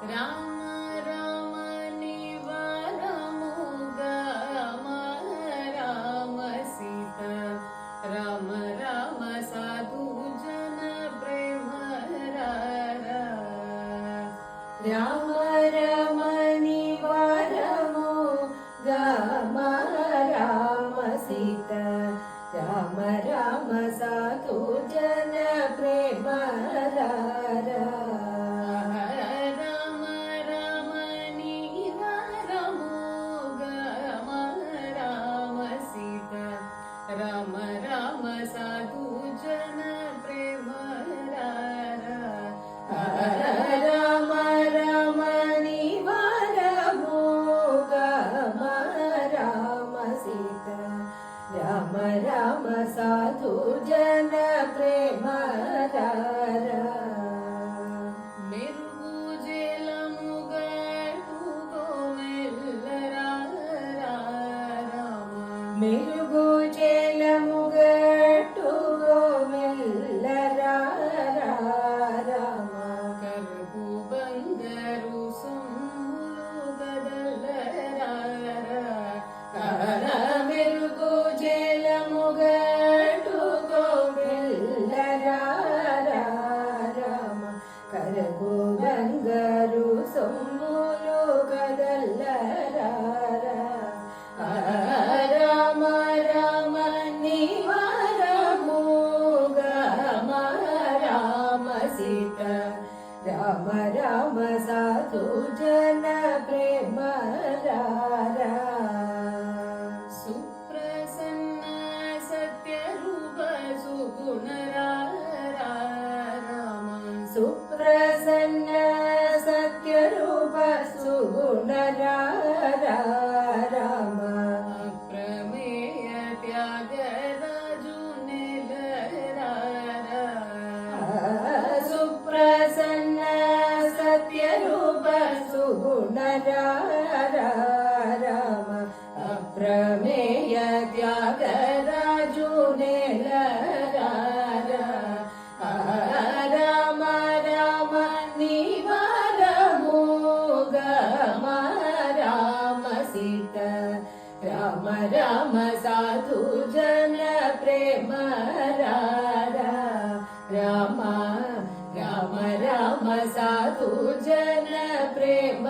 రామ రామ నివారముగా రామ సీత రామ రామ సాధు జన ప్రేమ రామ రామ నివారముగా రామ సీత రామ రామ సాధు జన ప్రేమ రామ రామ సాధు జన ప్రేమ రామ రామ నివారముగా రామ సీత రామ రామ సాధు జన ప్రేమ మెరుగు జలముగా మెరుగు చెలముగట్టు మెల్లరా రామ కరుగు బంగారు సొమ్ములు గదలరా మెరుగు చెలముగట్టు మెల్లరా రామ కరుగు బంగారు సొమ్ములు గదలరా రామ రామ నివారముగా రామ సీత రామ రామ సాధు జన ప్రేమ సుప్రసన్న సత్యరూప సుగుణ రామ సుప్రసన్న సత్యరూప సుగుణ రామ ప్రమేయ త్యాగరాజు సుప్రసన్న సత్యరూప సుగుణ రామ అప్రమేయ త్యాగరాజు రామ రామ నివారముగా రామ సీత రామ రామ సాధు జన ప్రేమ రామ రామ రామ సాధు జన ప్రేమ